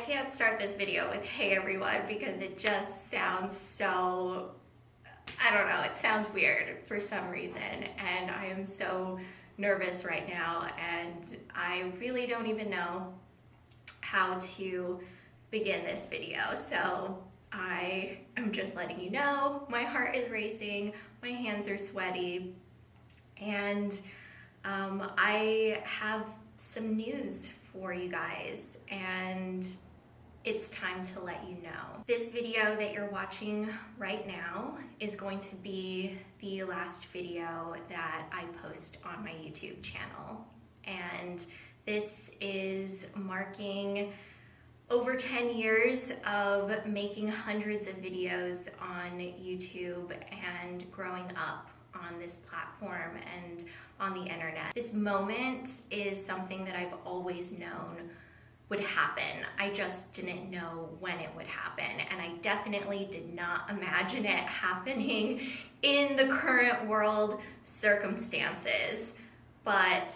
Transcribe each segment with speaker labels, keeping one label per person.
Speaker 1: can't start this video with "Hey everyone" because it just sounds so, I don't know, it sounds weird for some reason, and I am so nervous right now, and I really don't even know how to begin this video. So I am just letting you know my heart is racing, my hands are sweaty, and I have some news for you guys, and it's time to let you know. This video that you're watching right now is going to be the last video that I post on my YouTube channel. And this is marking over 10 years of making hundreds of videos on YouTube and growing up on this platform and on the internet. This moment is something that I've always known would happen. I just didn't know when it would happen, and I definitely did not imagine it happening in the current world circumstances, but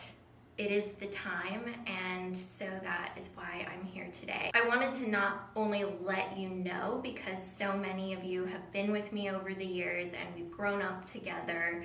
Speaker 1: it is the time, and so that is why I'm here today. I wanted to not only let you know, because so many of you have been with me over the years and we've grown up together,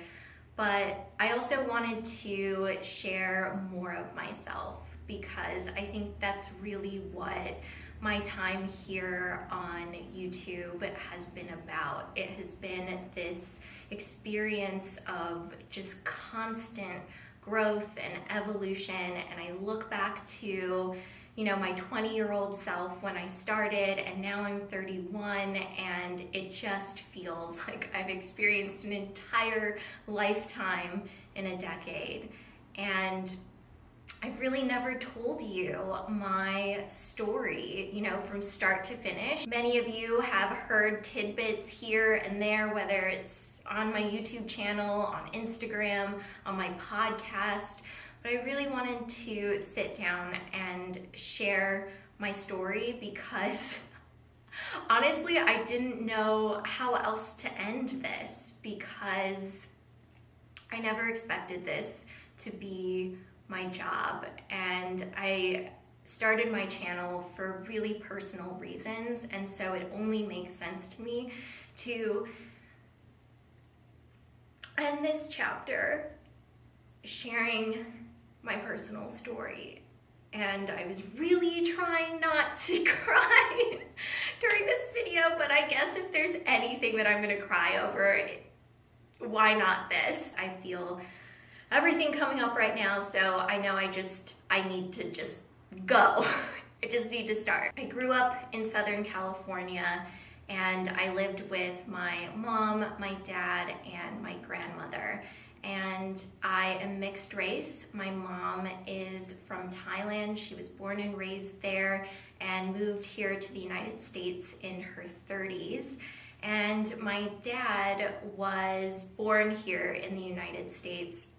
Speaker 1: but I also wanted to share more of myself, because I think that's really what my time here on YouTube has been about. It has been this experience of just constant growth and evolution, and I look back to, you know, my 20-year-old self when I started, and now I'm 31, and it just feels like I've experienced an entire lifetime in a decade. And I've really never told you my story, you know, from start to finish. Many of you have heard tidbits here and there, whether it's on my YouTube channel, on Instagram, on my podcast, but I really wanted to sit down and share my story because honestly, I didn't know how else to end this, because I never expected this to be my job, and I started my channel for really personal reasons, and so it only makes sense to me to end this chapter sharing my personal story. And I was really trying not to cry during this video, but I guess if there's anything that I'm gonna cry over, why not this? I feel everything coming up right now, so I know I need to just go. I just need to start. I grew up in Southern California, and I lived with my mom, my dad, and my grandmother. And I am mixed race. My mom is from Thailand. She was born and raised there and moved here to the United States in her 30s. And my dad was born here in the United States,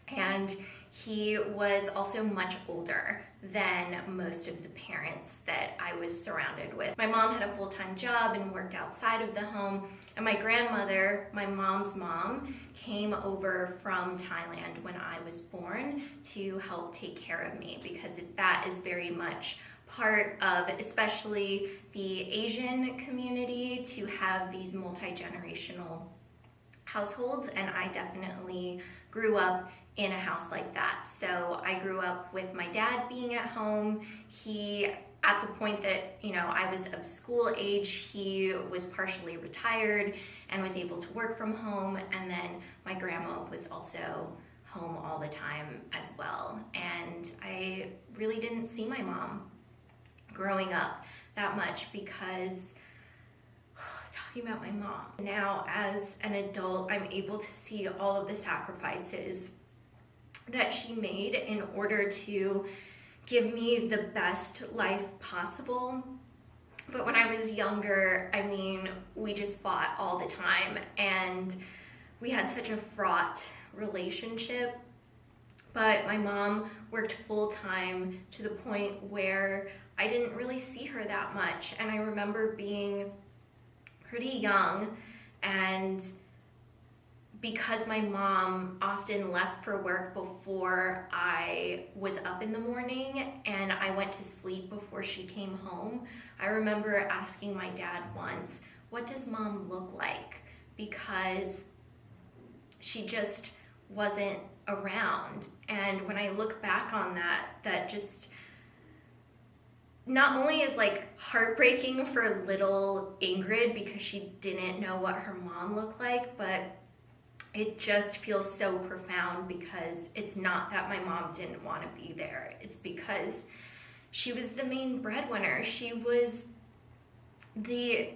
Speaker 1: and he was also much older than most of the parents that I was surrounded with. My mom had a full-time job and worked outside of the home, and my grandmother, my mom's mom, came over from Thailand when I was born to help take care of me, because that is very much part of, especially the Asian community, to have these multi-generational households, and I definitely grew up in a house like that. So I grew up with my dad being at home. He, at the point that, you know, I was of school age, he was partially retired and was able to work from home, and then my grandma was also home all the time as well. And I really didn't see my mom growing up that much, because talking about my mom, now as an adult, I'm able to see all of the sacrifices that she made in order to give me the best life possible. But when I was younger, I mean, we just fought all the time, and we had such a fraught relationship. But my mom worked full-time to the point where I didn't really see her that much. And I remember being pretty young and because my mom often left for work before I was up in the morning and I went to sleep before she came home, I remember asking my dad once, what does mom look like? Because she just wasn't around. And when I look back on that, that just not only is like heartbreaking for little Ingrid because she didn't know what her mom looked like, but it just feels so profound because it's not that my mom didn't want to be there. It's because she was the main breadwinner. She was the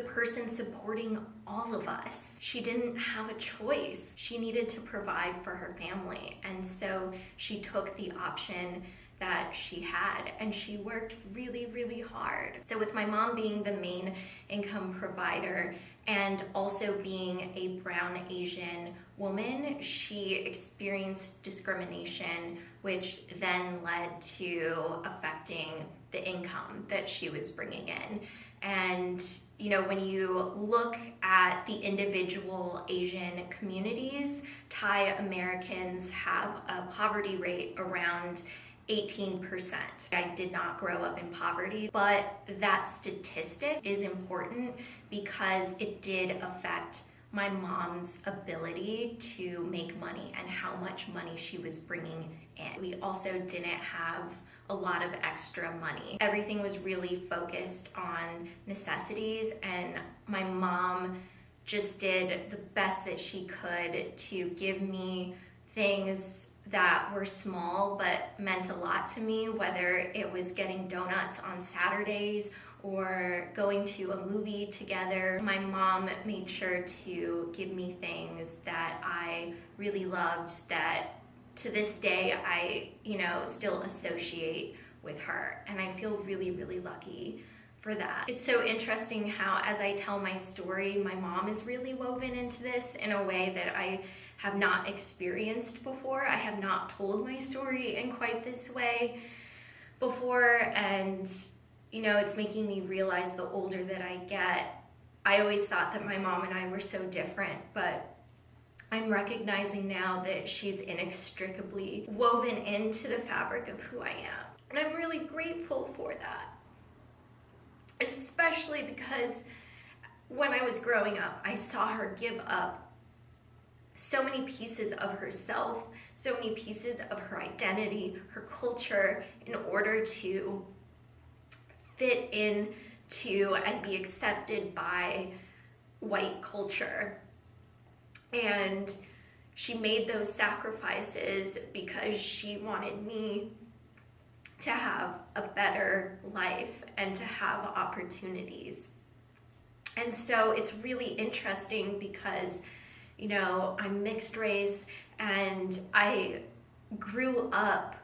Speaker 1: person supporting all of us. She didn't have a choice. She needed to provide for her family. And so she took the option that she had, and she worked really, really hard. So with my mom being the main income provider and also being a brown Asian woman, she experienced discrimination, which then led to affecting the income that she was bringing in. And you know, when you look at the individual Asian communities, Thai Americans have a poverty rate around 18%. I did not grow up in poverty, but that statistic is important because it did affect my mom's ability to make money and how much money she was bringing in. We also didn't have a lot of extra money. Everything was really focused on necessities, and my mom just did the best that she could to give me things that were small but meant a lot to me, whether it was getting donuts on Saturdays or going to a movie together. My mom made sure to give me things that I really loved that to this day I, still associate with her, and I feel really, really lucky for that. It's so interesting how as I tell my story, my mom is really woven into this in a way that I have not experienced before. I have not told my story in quite this way before, and it's making me realize the older that I get, I always thought that my mom and I were so different, but I'm recognizing now that she's inextricably woven into the fabric of who I am. And I'm really grateful for that. Especially because when I was growing up, I saw her give up so many pieces of herself, so many pieces of her identity, her culture, in order to fit into and be accepted by white culture. And she made those sacrifices because she wanted me to have a better life and to have opportunities. And so it's really interesting because, I'm mixed race and I grew up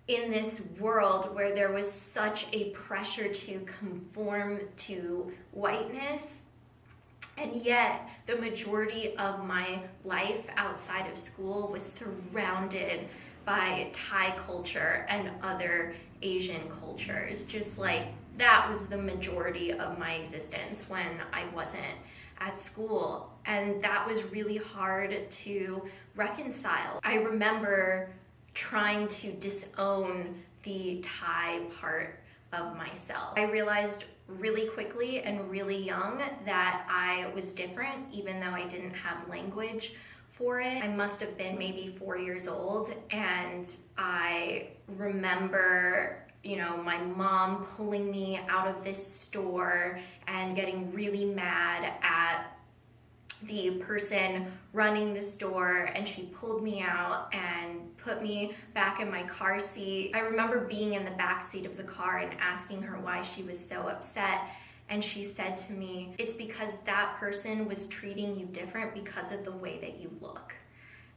Speaker 1: in this world where there was such a pressure to conform to whiteness. And yet, the majority of my life outside of school was surrounded by Thai culture and other Asian cultures. Just like that was the majority of my existence when I wasn't at school. And that was really hard to reconcile. I remember trying to disown the Thai part of myself. I realized really quickly and really young that I was different, even though I didn't have language for it. I must have been maybe 4 years old, and I remember my mom pulling me out of this store and getting really mad at the person running the store, and she pulled me out and put me back in my car seat. I remember being in the back seat of the car and asking her why she was so upset, and she said to me, it's because that person was treating you different because of the way that you look.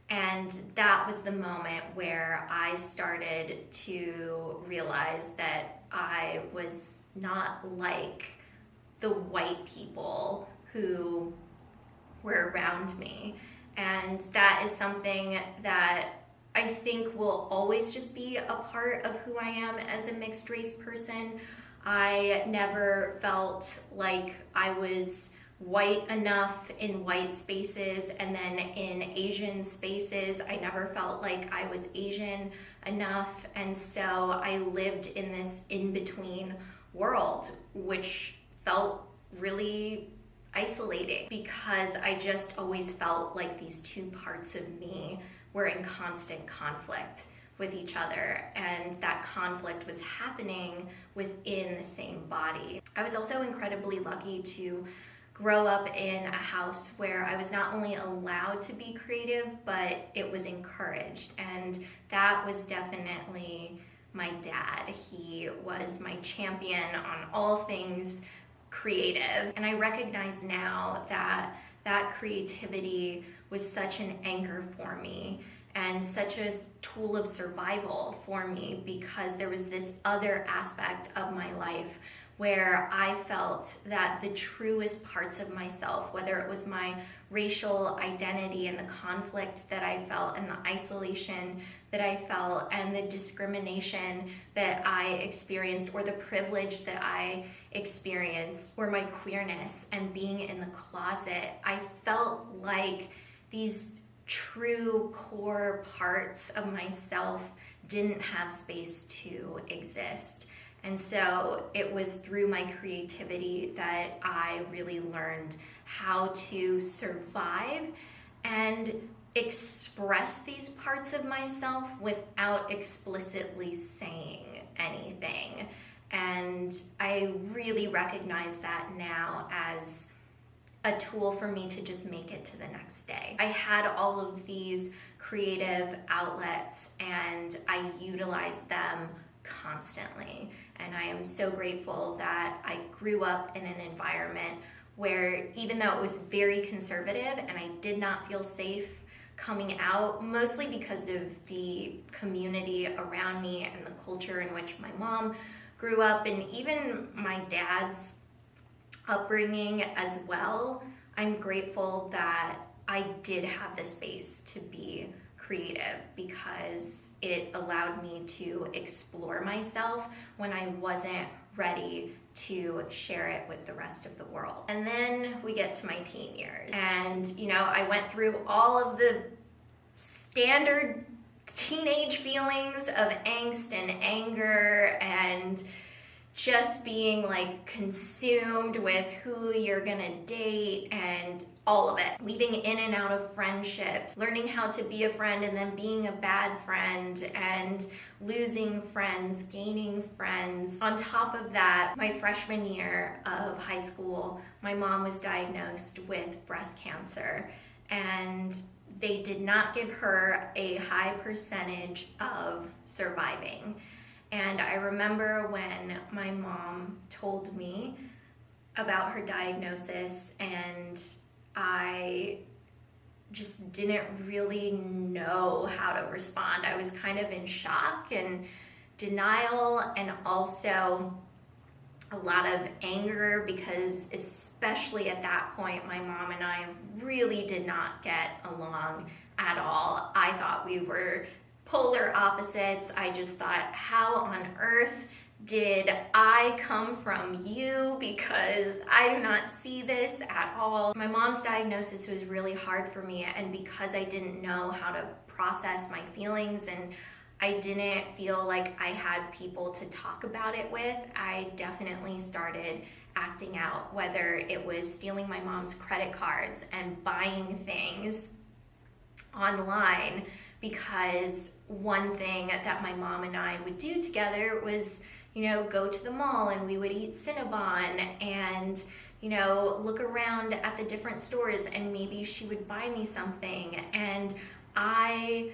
Speaker 1: And that was the moment where I started to realize that I was not like the white people who were around me. And that is something that I think will always just be a part of who I am as a mixed race person. I never felt like I was white enough in white spaces, and then in Asian spaces I never felt like I was Asian enough, and so I lived in this in-between world, which felt really isolating because I just always felt like these two parts of me were in constant conflict with each other, and that conflict was happening within the same body. I was also incredibly lucky to grow up in a house where I was not only allowed to be creative, but it was encouraged, and that was definitely my dad. He was my champion on all things creative, and I recognize now that that creativity was such an anchor for me and such a tool of survival for me, because there was this other aspect of my life where I felt that the truest parts of myself, whether it was my racial identity and the conflict that I felt and the isolation that I felt and the discrimination that I experienced or the privilege that I experienced, or my queerness and being in the closet, I felt like these true core parts of myself didn't have space to exist. And so it was through my creativity that I really learned how to survive and express these parts of myself without explicitly saying anything. And I really recognize that now as a tool for me to just make it to the next day. I had all of these creative outlets and I utilized them constantly. And I am so grateful that I grew up in an environment where, even though it was very conservative and I did not feel safe coming out, mostly because of the community around me and the culture in which my mom grew up, and even my dad's upbringing as well, I'm grateful that I did have the space to be creative, because it allowed me to explore myself when I wasn't ready to share it with the rest of the world. And then we get to my teen years, and I went through all of the standard teenage feelings of angst and anger and just being like consumed with who you're gonna date and all of it. Leading in and out of friendships, learning how to be a friend and then being a bad friend, and losing friends, gaining friends. On top of that, my freshman year of high school, my mom was diagnosed with breast cancer, and they did not give her a high percentage of surviving. And I remember when my mom told me about her diagnosis, and I just didn't really know how to respond. I was kind of in shock and denial, and also a lot of anger, because especially at that point, my mom and I really did not get along at all. I thought we were polar opposites. I just thought, how on earth did I come from you? Because I do not see this at all. My mom's diagnosis was really hard for me, and because I didn't know how to process my feelings and I didn't feel like I had people to talk about it with, I definitely started acting out, whether it was stealing my mom's credit cards and buying things online, because one thing that my mom and I would do together was, go to the mall and we would eat Cinnabon and, look around at the different stores, and maybe she would buy me something. And I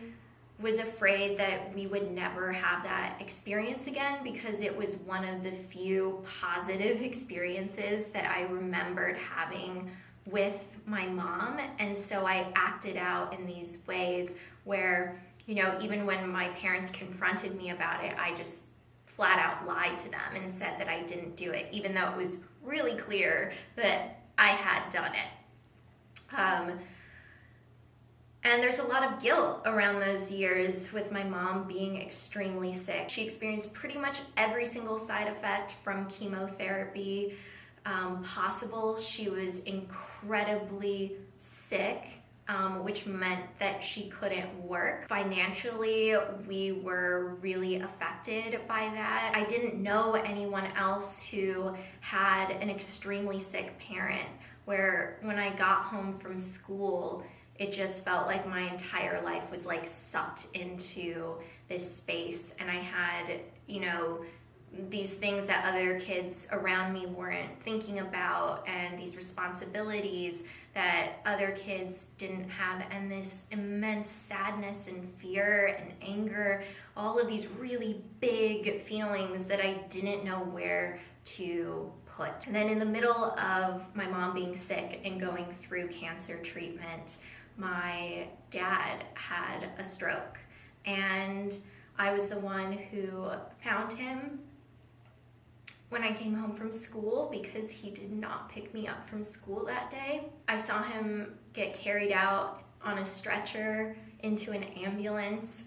Speaker 1: was afraid that we would never have that experience again, because it was one of the few positive experiences that I remembered having with my mom. And so I acted out in these ways where, even when my parents confronted me about it, I just flat out lied to them and said that I didn't do it, even though it was really clear that I had done it. And there's a lot of guilt around those years with my mom being extremely sick. She experienced pretty much every single side effect from chemotherapy. possible. She was incredibly sick, which meant that she couldn't work. Financially, we were really affected by that. I didn't know anyone else who had an extremely sick parent, where when I got home from school, it just felt like my entire life was like sucked into this space, and I had, you know, these things that other kids around me weren't thinking about, and these responsibilities that other kids didn't have, and this immense sadness and fear and anger, all of these really big feelings that I didn't know where to put. And then in the middle of my mom being sick and going through cancer treatment, my dad had a stroke, and I was the one who found him when I came home from school because he did not pick me up from school that day. I saw him get carried out on a stretcher into an ambulance,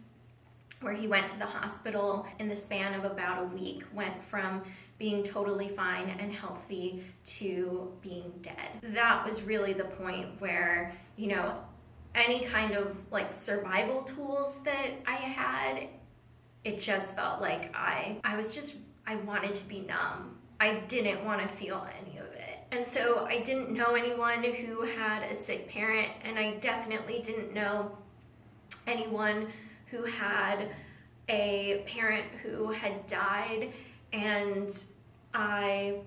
Speaker 1: where he went to the hospital in the span of about a week, went from being totally fine and healthy to being dead. That was really the point where, you know, any kind of like survival tools that I had, it just felt like I wanted to be numb. I didn't want to feel any of it. And so I didn't know anyone who had a sick parent, and I definitely didn't know anyone who had a parent who had died, and I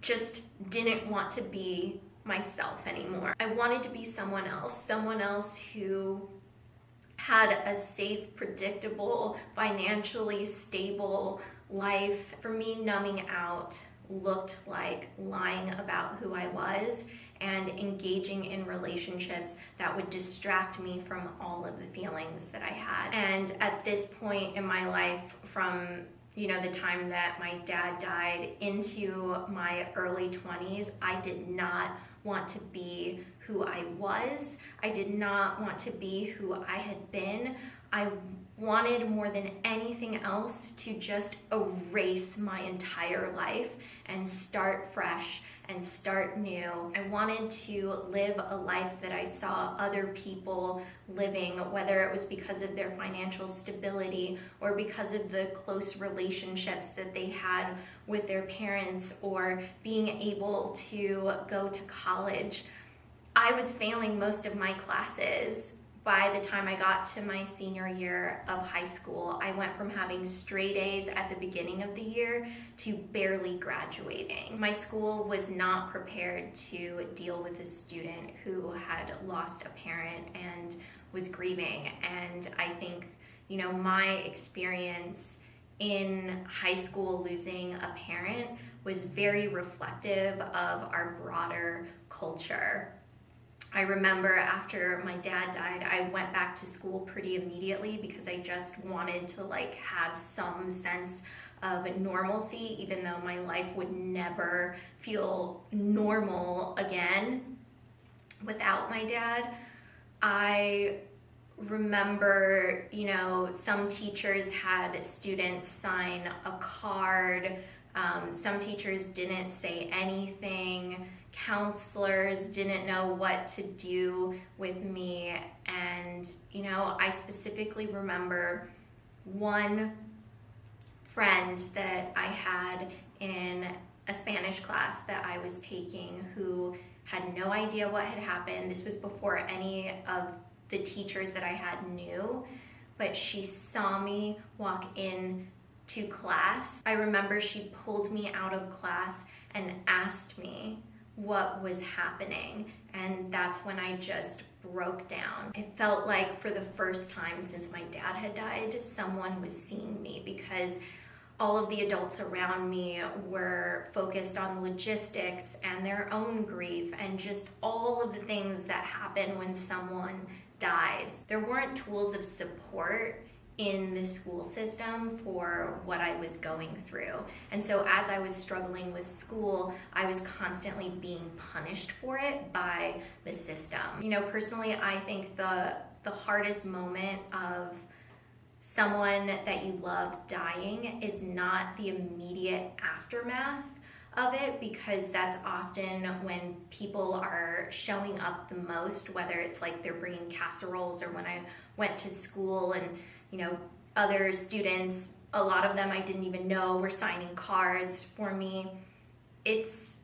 Speaker 1: just didn't want to be myself anymore. I wanted to be someone else who had a safe, predictable, financially stable life. For me, numbing out looked like lying about who I was and engaging in relationships that would distract me from all of the feelings that I had. And at this point in my life, from the time that my dad died into my early 20s, I did not want to be who I was. I did not want to be who I had been. I wanted more than anything else to just erase my entire life and start fresh and start new. I wanted to live a life that I saw other people living, whether it was because of their financial stability or because of the close relationships that they had with their parents, or being able to go to college. I was failing most of my classes. By the time I got to my senior year of high school, I went from having straight A's at the beginning of the year to barely graduating. My school was not prepared to deal with a student who had lost a parent and was grieving. And I think, my experience in high school losing a parent was very reflective of our broader culture. I remember after my dad died, I went back to school pretty immediately because I just wanted to have some sense of normalcy, even though my life would never feel normal again without my dad. I remember, some teachers had students sign a card. Some teachers didn't say anything. Counselors didn't know what to do with me. And, I specifically remember one friend that I had in a Spanish class that I was taking who had no idea what had happened. This was before any of the teachers that I had knew, but she saw me walk in to class. I remember she pulled me out of class and asked me what was happening, and that's when I just broke down. It felt like for the first time since my dad had died, someone was seeing me, because all of the adults around me were focused on logistics and their own grief and just all of the things that happen when someone dies. There weren't tools of support in the school system for what I was going through. And so as I was struggling with school, I was constantly being punished for it by the system. Personally, I think the hardest moment of someone that you love dying is not the immediate aftermath of it, because that's often when people are showing up the most, whether it's like they're bringing casseroles, or when I went to school and, you know, other students, a lot of them I didn't even know, were signing cards for me. It's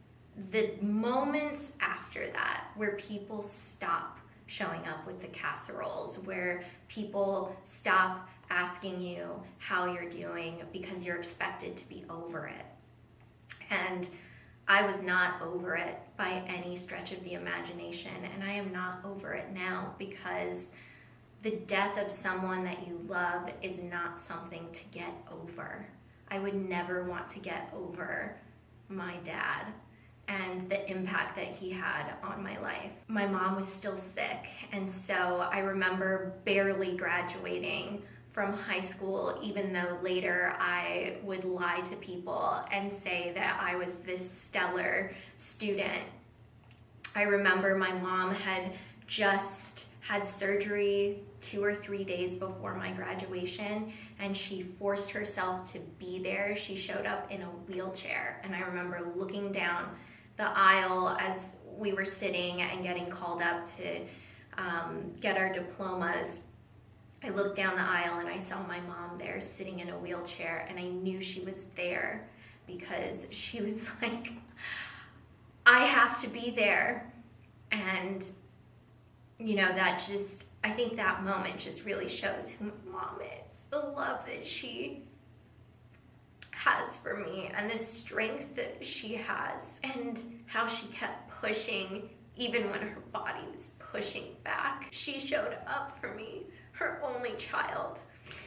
Speaker 1: the moments after that where people stop showing up with the casseroles, where people stop asking you how you're doing because you're expected to be over it. And I was not over it by any stretch of the imagination, and I am not over it now, because the death of someone that you love is not something to get over. I would never want to get over my dad and the impact that he had on my life. My mom was still sick, and so I remember barely graduating from high school, even though later I would lie to people and say that I was this stellar student. I remember my mom had just had surgery 2 or 3 days before my graduation, and she forced herself to be there. She showed up in a wheelchair, and I remember looking down the aisle as we were sitting and getting called up to get our diplomas. I looked down the aisle and I saw my mom there sitting in a wheelchair, and I knew she was there because she was like, I have to be there. And, you know, that just, I think that moment just really shows who my mom is, the love that she has for me and the strength that she has, and how she kept pushing even when her body was pushing back. She showed up for me, her only child,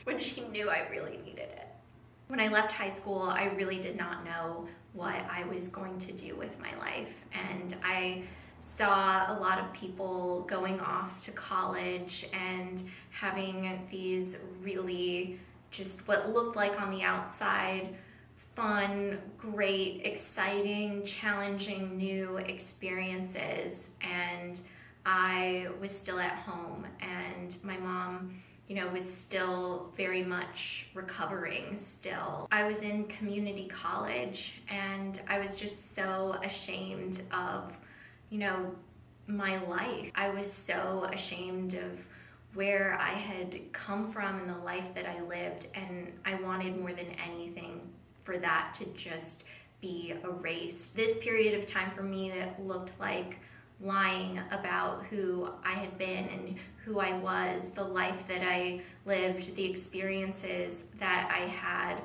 Speaker 1: when she knew I really needed it. When I left high school, I really did not know what I was going to do with my life, and I saw a lot of people going off to college and having these really just what looked like on the outside fun, great, exciting, challenging new experiences, and I was still at home, and my mom, you know, was still very much recovering still. I was in community college, and I was just so ashamed of, you know, my life. I was so ashamed of where I had come from and the life that I lived, and I wanted more than anything for that to just be erased. This period of time for me that looked like lying about who I had been and who I was, the life that I lived, the experiences that I had.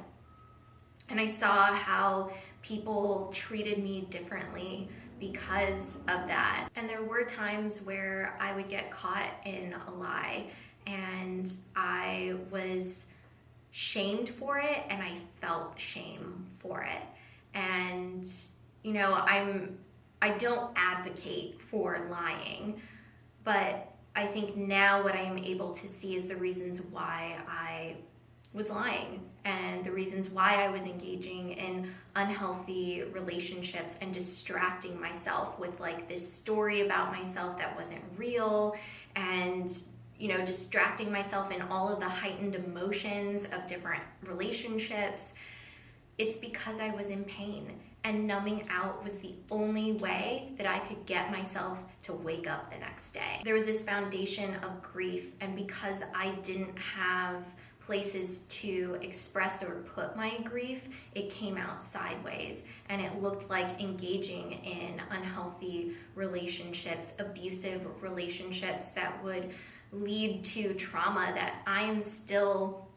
Speaker 1: And I saw how people treated me differently because of that. And there were times where I would get caught in a lie, and I was shamed for it, and I felt shame for it. And, you know, I don't advocate for lying, but I think now what I am able to see is the reasons why I was lying and the reasons why I was engaging in unhealthy relationships and distracting myself with like this story about myself that wasn't real, and, you know, distracting myself in all of the heightened emotions of different relationships. It's because I was in pain, and numbing out was the only way that I could get myself to wake up the next day. There was this foundation of grief, and because I didn't have places to express or put my grief, it came out sideways, and it looked like engaging in unhealthy relationships, abusive relationships that would lead to trauma that I am still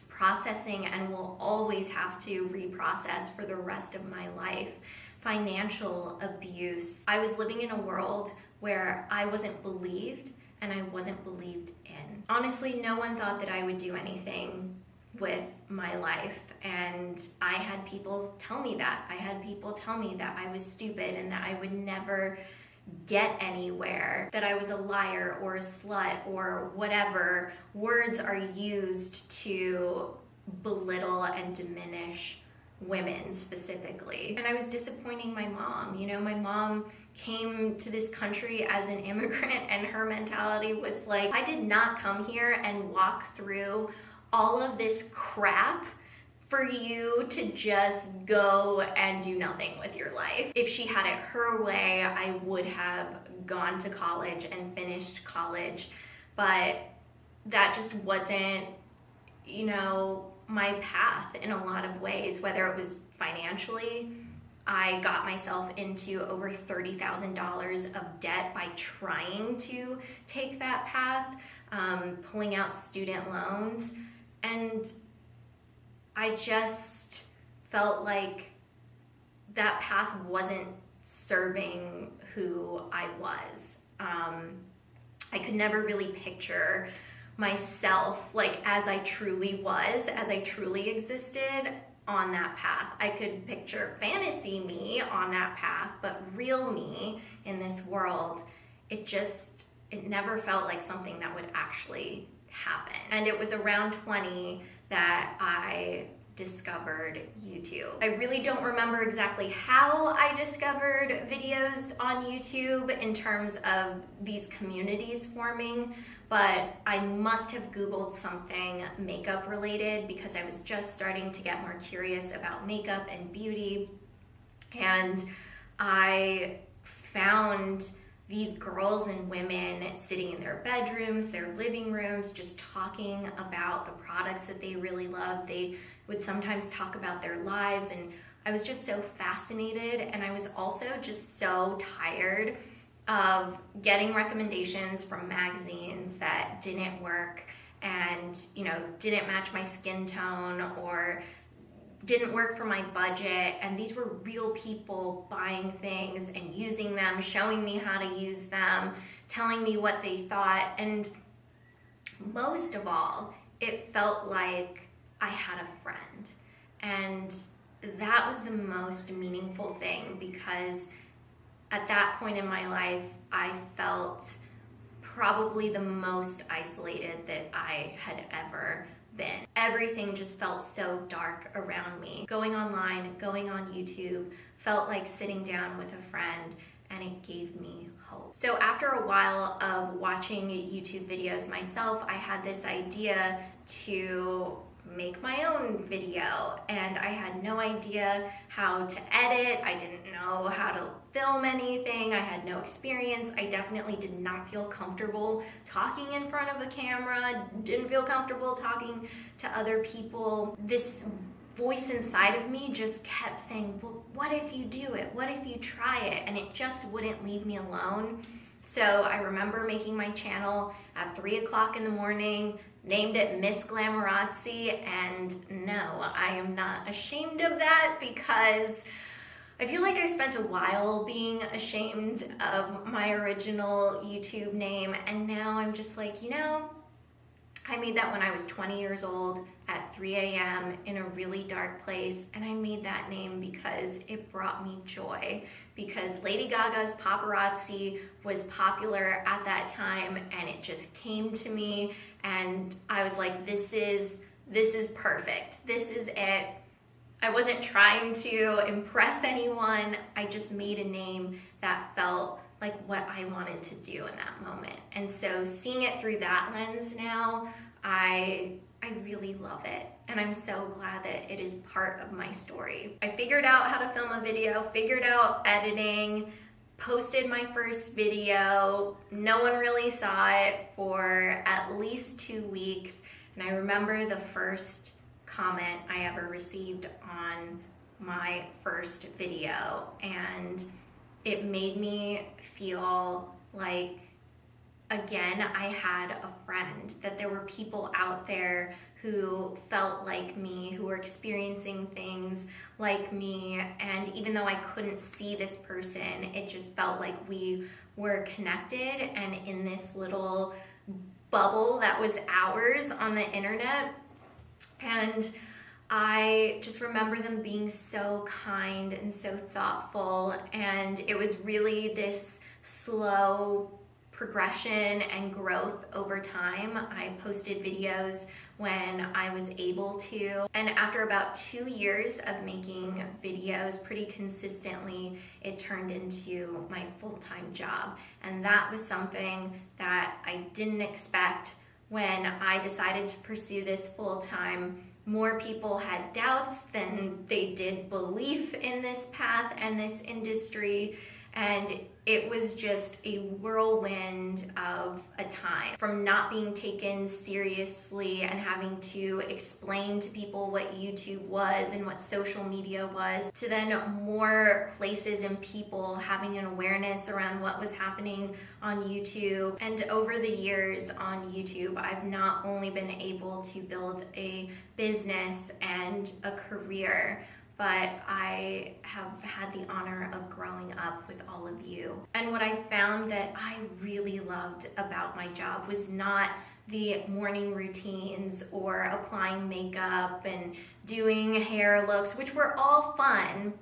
Speaker 1: processing and will always have to reprocess for the rest of my life. Financial abuse. I was living in a world where I wasn't believed, and I wasn't believed in. Honestly, no one thought that I would do anything with my life, and I had people tell me that. I had people tell me that I was stupid and that I would never get anywhere, that I was a liar or a slut or whatever words are used to belittle and diminish women specifically. And I was disappointing my mom. You know, my mom came to this country as an immigrant, and her mentality was like, I did not come here and walk through all of this crap for you to just go and do nothing with your life. If she had it her way, I would have gone to college and finished college, but that just wasn't, you know, my path in a lot of ways, whether it was financially. I got myself into over $30,000 of debt by trying to take that path, pulling out student loans, and I just felt like that path wasn't serving who I was. I could never really picture myself like as I truly was, as I truly existed on that path. I could picture fantasy me on that path, but real me in this world, it never felt like something that would actually happen. And it was around 20 that I discovered YouTube. I really don't remember exactly how I discovered videos on YouTube in terms of these communities forming, but I must have Googled something makeup related because I was just starting to get more curious about makeup and beauty. And I found these girls and women sitting in their bedrooms, their living rooms, just talking about the products that they really loved. They would sometimes talk about their lives, and I was just so fascinated, and I was also just so tired of getting recommendations from magazines that didn't work and, you know, didn't match my skin tone or didn't work for my budget. And these were real people buying things and using them, showing me how to use them, telling me what they thought. And most of all, it felt like I had a friend. And that was the most meaningful thing, because at that point in my life, I felt probably the most isolated that I had ever been. Everything just felt so dark around me. Going online, going on YouTube, felt like sitting down with a friend, and it gave me hope. So after a while of watching YouTube videos myself, I had this idea to make my own video, and I had no idea how to edit. I didn't know how to film anything. I had no experience. I definitely did not feel comfortable talking in front of a camera, didn't feel comfortable talking to other people. This voice inside of me just kept saying, well, what if you do it? What if you try it? And it just wouldn't leave me alone. So I remember making my channel at 3 o'clock in the morning, named it Miss Glamorazzi, and no, I am not ashamed of that, because I feel like I spent a while being ashamed of my original YouTube name, and now I'm just like, you know, I made that when I was 20 years old at 3 a.m. in a really dark place, and I made that name because it brought me joy, because Lady Gaga's Paparazzi was popular at that time, and it just came to me, and I was like, this is perfect. This is it. I wasn't trying to impress anyone. I just made a name that felt like what I wanted to do in that moment. And so seeing it through that lens now, I really love it. And I'm so glad that it is part of my story. I figured out how to film a video, figured out editing, posted my first video. No one really saw it for at least 2 weeks. And I remember the first comment I ever received on my first video, and it made me feel like, again, I had a friend, that there were people out there who felt like me, who were experiencing things like me, and even though I couldn't see this person, it just felt like we were connected and in this little bubble that was ours on the internet. And I just remember them being so kind and so thoughtful, and it was really this slow progression and growth over time. I posted videos when I was able to, and after about 2 years of making videos pretty consistently, it turned into my full-time job. And that was something that I didn't expect when I decided to pursue this full-time. more people had doubts than they did belief in this path and this industry. And it was just a whirlwind of a time, from not being taken seriously and having to explain to people what YouTube was and what social media was, to then more places and people having an awareness around what was happening on YouTube. And over the years on YouTube, I've not only been able to build a business and a career, but I have had the honor of growing up with all of you. And what I found that I really loved about my job was not the morning routines or applying makeup and doing hair looks, which were all fun.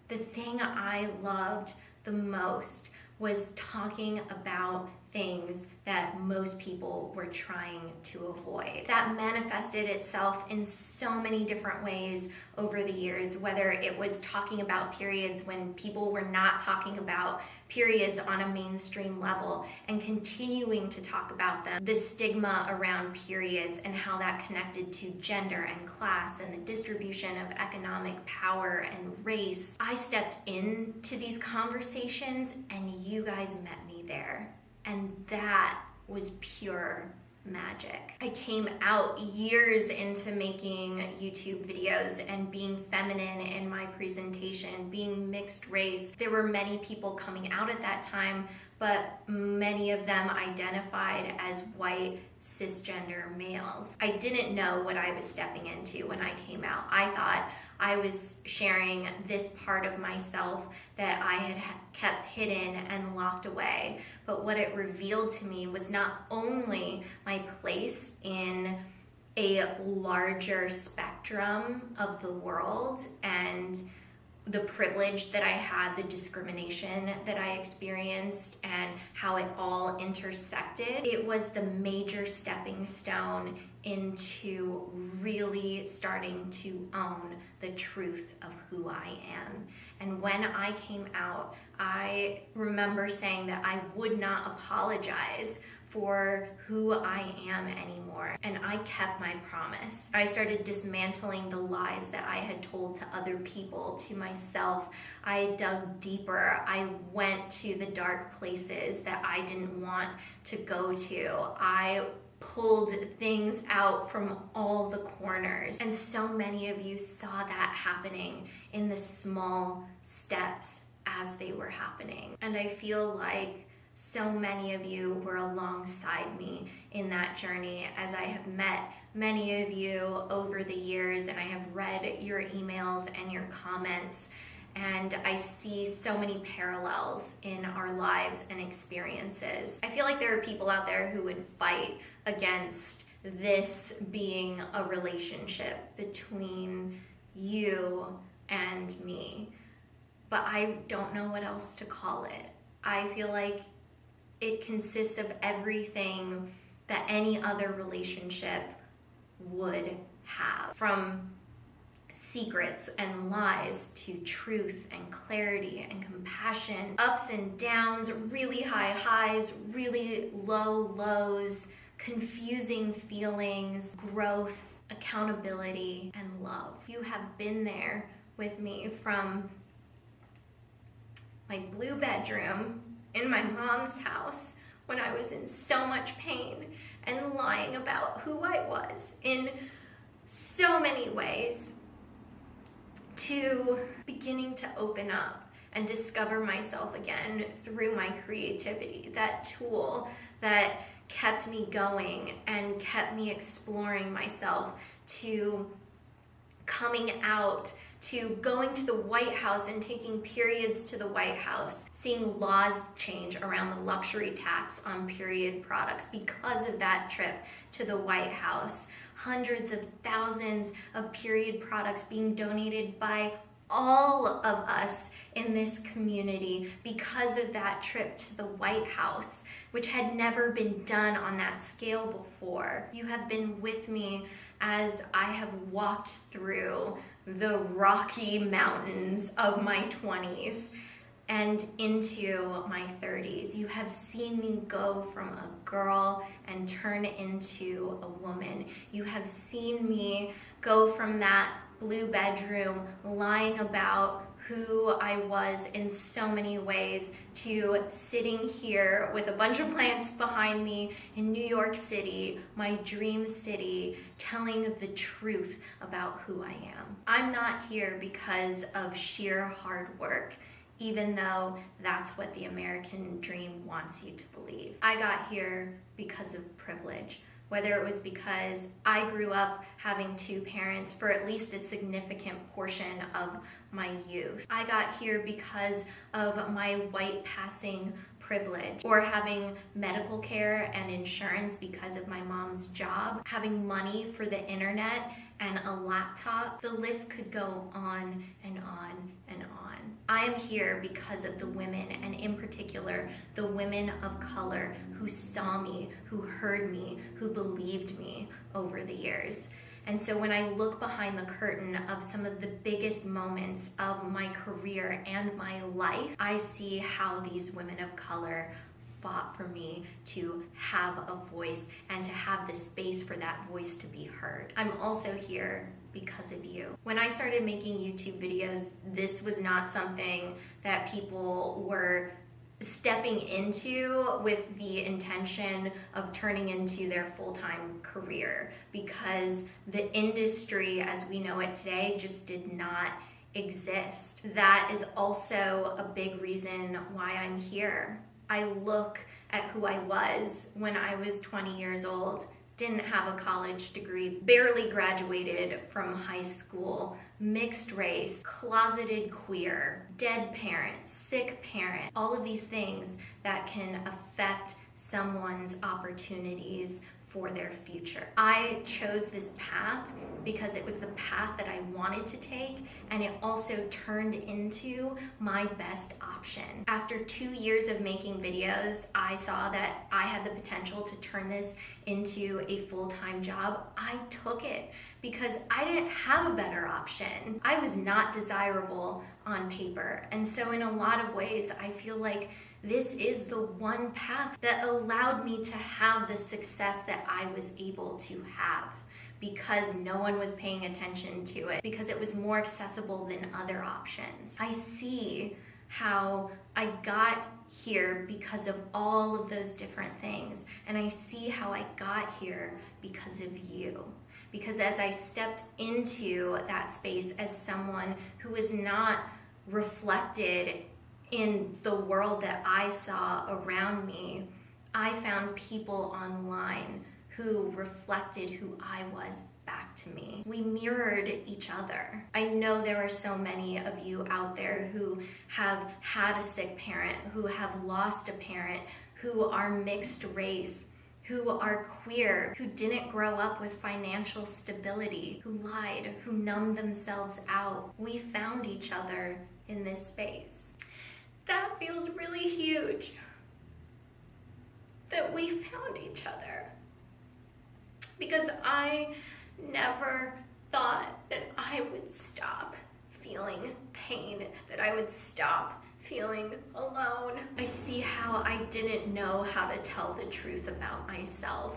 Speaker 1: The thing I loved the most was talking about things that most people were trying to avoid. That manifested itself in so many different ways over the years, whether it was talking about periods when people were not talking about periods on a mainstream level and continuing to talk about them, the stigma around periods and how that connected to gender and class and the distribution of economic power and race. I stepped into these conversations and you guys met me there. And that was pure magic. I came out years into making YouTube videos and being feminine in my presentation, being mixed race. There were many people coming out at that time, but many of them identified as white cisgender males. I didn't know what I was stepping into when I came out. I thought I was sharing this part of myself that I had kept hidden and locked away. But what it revealed to me was not only my place in a larger spectrum of the world and the privilege that I had, the discrimination that I experienced, and how it all intersected. It was the major stepping stone into really starting to own the truth of who I am. And when I came out, I remember saying that I would not apologize for who I am anymore. And I kept my promise. I started dismantling the lies that I had told to other people, to myself. I dug deeper. I went to the dark places that I didn't want to go to. I pulled things out from all the corners. And so many of you saw that happening in the small steps as they were happening. And I feel like so many of you were alongside me in that journey, as I have met many of you over the years, and I have read your emails and your comments, and I see so many parallels in our lives and experiences. I feel like there are people out there who would fight against this being a relationship between you and me, but I don't know what else to call it. I feel like it consists of everything that any other relationship would have, from secrets and lies to truth and clarity and compassion, ups and downs, really high highs, really low lows, confusing feelings, growth, accountability, and love. You have been there with me from my blue bedroom in my mom's house when I was in so much pain and lying about who I was in so many ways, to beginning to open up and discover myself again through my creativity, that tool that kept me going and kept me exploring myself, to coming out, to going to the White House and taking periods to the White House, seeing laws change around the luxury tax on period products because of that trip to the White House, hundreds of thousands of period products being donated by all of us in this community because of that trip to the White House, which had never been done on that scale before. You have been with me as I have walked through the rocky mountains of my 20s and into my 30s. You have seen me go from a girl and turn into a woman. You have seen me go from that blue bedroom lying about who I was in so many ways to sitting here with a bunch of plants behind me in New York City, my dream city, telling the truth about who I am. I'm not here because of sheer hard work, even though that's what the American dream wants you to believe. I got here because of privilege. Whether it was because I grew up having two parents for at least a significant portion of my youth. I got here because of my white passing privilege, or having medical care and insurance because of my mom's job, having money for the internet and a laptop. The list could go on and on and on. I am here because of the women, and in particular, the women of color who saw me, who heard me, who believed me over the years. And so when I look behind the curtain of some of the biggest moments of my career and my life, I see how these women of color fought for me to have a voice and to have the space for that voice to be heard. I'm also here because of you. When I started making YouTube videos, this was not something that people were stepping into with the intention of turning into their full-time career, because the industry as we know it today just did not exist. That is also a big reason why I'm here. I look at who I was when I was 20 years old, didn't have a college degree, barely graduated from high school, mixed race, closeted queer, dead parent, sick parent, all of these things that can affect someone's opportunities for their future. I chose this path because it was the path that I wanted to take, and it also turned into my best option. After 2 years of making videos, I saw that I had the potential to turn this into a full-time job. I took it because I didn't have a better option. I was not desirable on paper, and so in a lot of ways, I feel like this is the one path that allowed me to have the success that I was able to have, because no one was paying attention to it, because it was more accessible than other options. I see how I got here because of all of those different things, and I see how I got here because of you. Because as I stepped into that space as someone who was not reflected in the world that I saw around me, I found people online who reflected who I was back to me. We mirrored each other. I know there are so many of you out there who have had a sick parent, who have lost a parent, who are mixed race, who are queer, who didn't grow up with financial stability, who lied, who numbed themselves out. We found each other in this space. That feels really huge, that we found each other, because I never thought that I would stop feeling pain, that I would stop feeling alone. I see how I didn't know how to tell the truth about myself.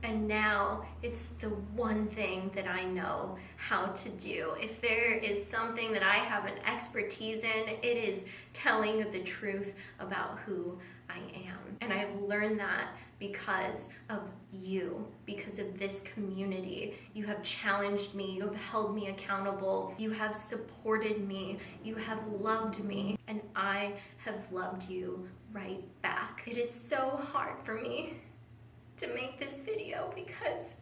Speaker 1: And now it's the one thing that I know how to do. If there is something that I have an expertise in, it is telling the truth about who I am. And I've learned that because of you, because of this community. You have challenged me, you have held me accountable, you have supported me, you have loved me, and I have loved you right back. It is so hard for me to make this video because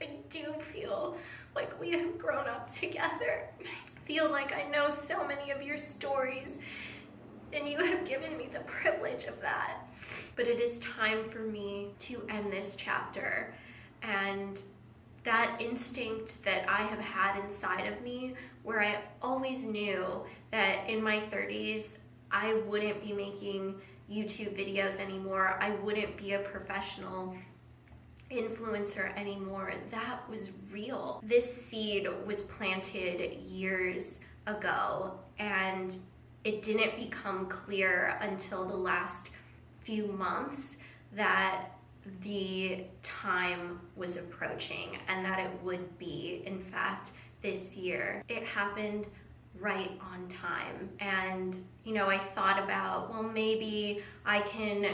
Speaker 1: I do feel like we have grown up together. I feel like I know so many of your stories, and you have given me the privilege of that. But it is time for me to end this chapter, and that instinct that I have had inside of me, where I always knew that in my 30s I wouldn't be making YouTube videos anymore, I wouldn't be a professional influencer anymore, that was real. This seed was planted years ago, and it didn't become clear until the last few months that the time was approaching and that it would be, in fact, this year. It happened right on time. And, you know, I thought about, well, maybe I can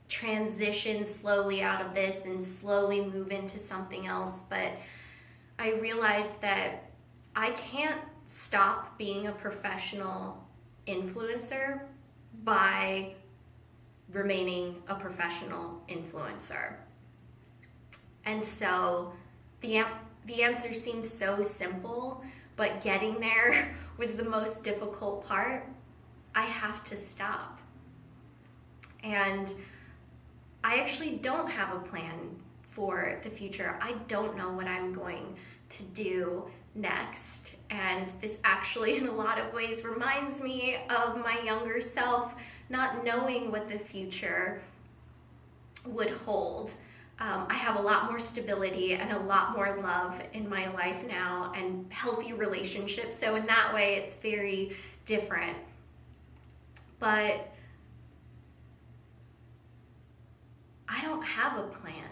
Speaker 1: transition slowly out of this and slowly move into something else. But I realized that I can't stop being a professional influencer by remaining a professional influencer. And so the answer seems so simple, but getting there was the most difficult part. I have to stop. And I actually don't have a plan for the future. I don't know what I'm going to do next. And this actually, in a lot of ways, reminds me of my younger self, not knowing what the future would hold. I have a lot more stability and a lot more love in my life now and healthy relationships. So in that way, it's very different. But I don't have a plan.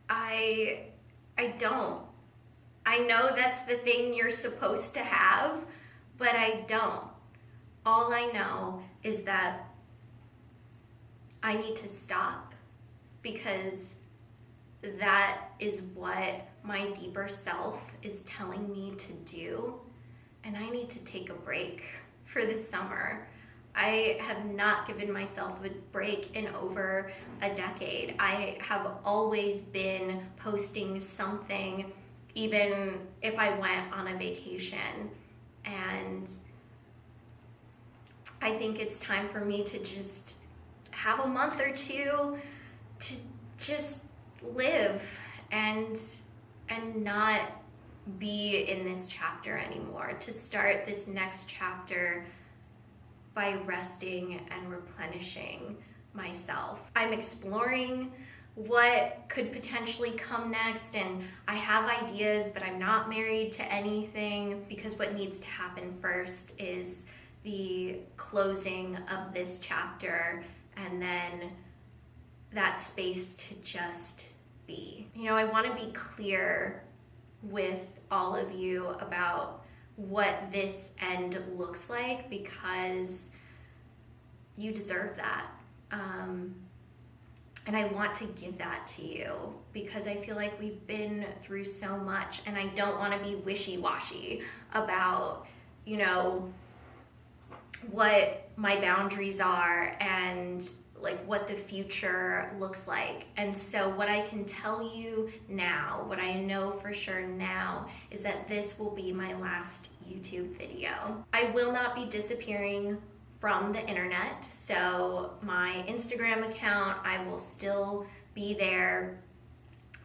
Speaker 1: I don't. I know that's the thing you're supposed to have, but I don't. All I know is that I need to stop, because that is what my deeper self is telling me to do, and I need to take a break for the summer. I have not given myself a break in over a decade. I have always been posting something, even if I went on a vacation. And I think it's time for me to just have a month or two to just live and not be in this chapter anymore, to start this next chapter by resting and replenishing myself. I'm exploring what could potentially come next, and I have ideas, but I'm not married to anything, because what needs to happen first is the closing of this chapter, and then that space to just be. You know, I want to be clear with all of you about what this end looks like, because you deserve that. And I want to give that to you, because I feel like we've been through so much, and I don't want to be wishy-washy about, you know, what my boundaries are and like what the future looks like. And so what I can tell you now, what I know for sure now, is that this will be my last YouTube video. I will not be disappearing from the internet. So my Instagram account, I will still be there,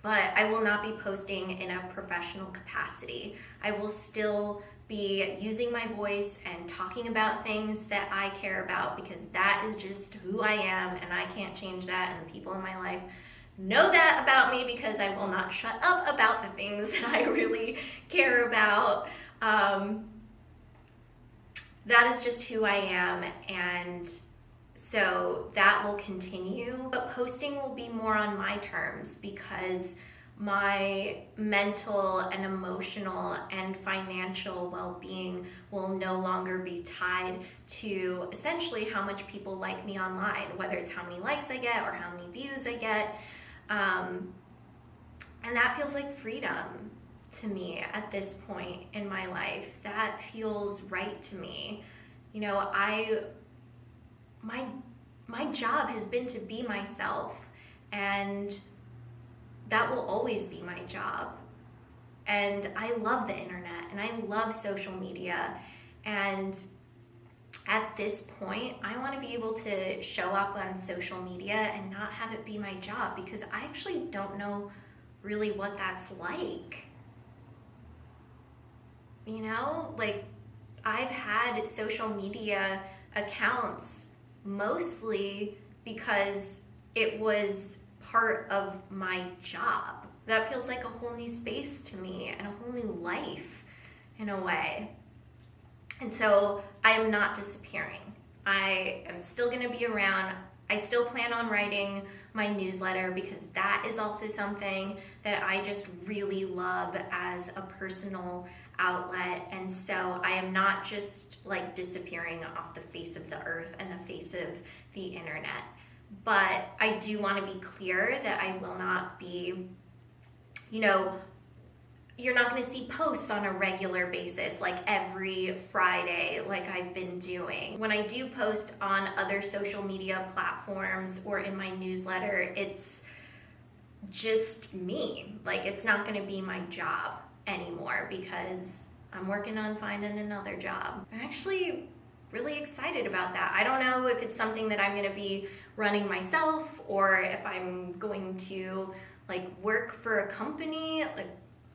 Speaker 1: but I will not be posting in a professional capacity. I will still be using my voice and talking about things that I care about, because that is just who I am, and I can't change that, and the people in my life know that about me, because I will not shut up about the things that I really care about. That is just who I am, and so that will continue, but posting will be more on my terms, because my mental and emotional and financial well-being will no longer be tied to essentially how much people like me online, whether it's how many likes I get or how many views I get. And that feels like freedom to me at this point in my life. That feels right to me. You know, my job has been to be myself, and that will always be my job. And I love the internet, and I love social media. And at this point, I want to be able to show up on social media and not have it be my job, because I actually don't know really what that's like. You know, like, I've had social media accounts mostly because it was part of my job. That feels like a whole new space to me and a whole new life in a way. And so I am not disappearing. I am still going to be around. I still plan on writing my newsletter because that is also something that I just really love as a personal outlet. And so I am not just like disappearing off the face of the earth and the face of the internet. But I do want to be clear that I will not be, you know, you're not going to see posts on a regular basis, like every Friday, like I've been doing. When I do post on other social media platforms or in my newsletter, it's just me. Like, it's not going to be my job anymore because I'm working on finding another job. I'm actually really excited about that. I don't know if it's something that I'm going to be running myself or if I'm going to like work for a company. Like,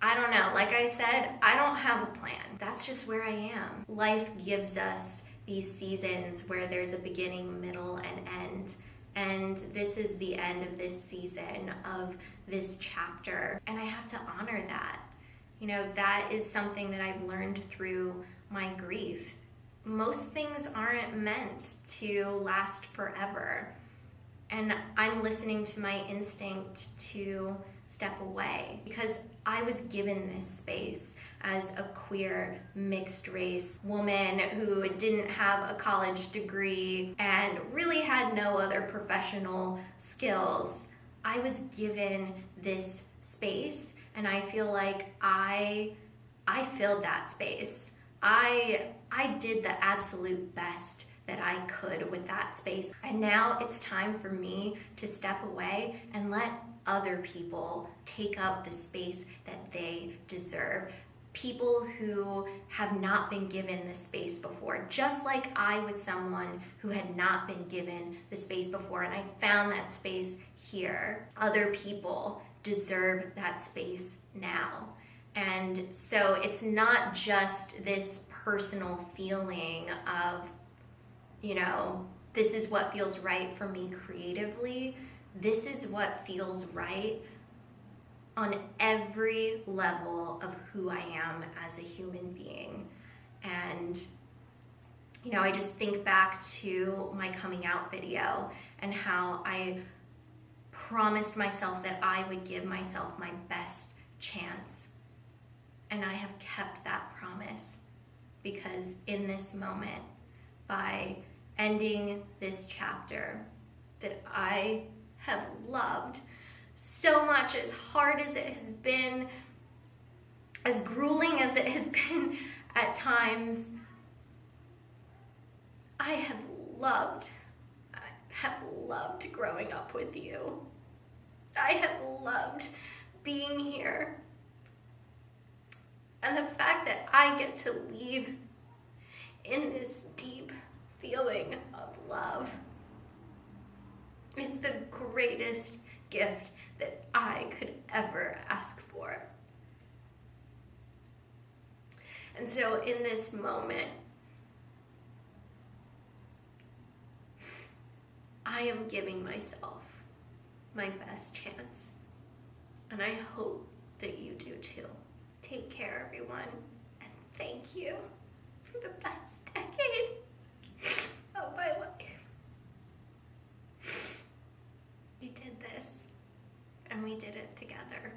Speaker 1: I don't know. Like I said, I don't have a plan. That's just where I am. Life gives us these seasons where there's a beginning, middle, and end. And this is the end of this season, of this chapter. And I have to honor that. You know, that is something that I've learned through my grief. Most things aren't meant to last forever. And I'm listening to my instinct to step away because I was given this space as a queer, mixed race woman who didn't have a college degree and really had no other professional skills. I was given this space and I feel like I filled that space. I did the absolute best that I could with that space. And now it's time for me to step away and let other people take up the space that they deserve. People who have not been given the space before, just like I was someone who had not been given the space before, and I found that space here. Other people deserve that space now. And so it's not just this personal feeling of, you know, this is what feels right for me creatively. This is what feels right on every level of who I am as a human being. And, you know, I just think back to my coming out video and how I promised myself that I would give myself my best chance. And I have kept that promise because in this moment, by ending this chapter that I have loved so much, as hard as it has been, as grueling as it has been at times, I have loved growing up with you. I have loved being here. And the fact that I get to leave in this deep feeling of love is the greatest gift that I could ever ask for. And so in this moment, I am giving myself my best chance. And I hope that you do too. Take care, everyone, and thank you for the best decade of my life. We did this, and we did it together.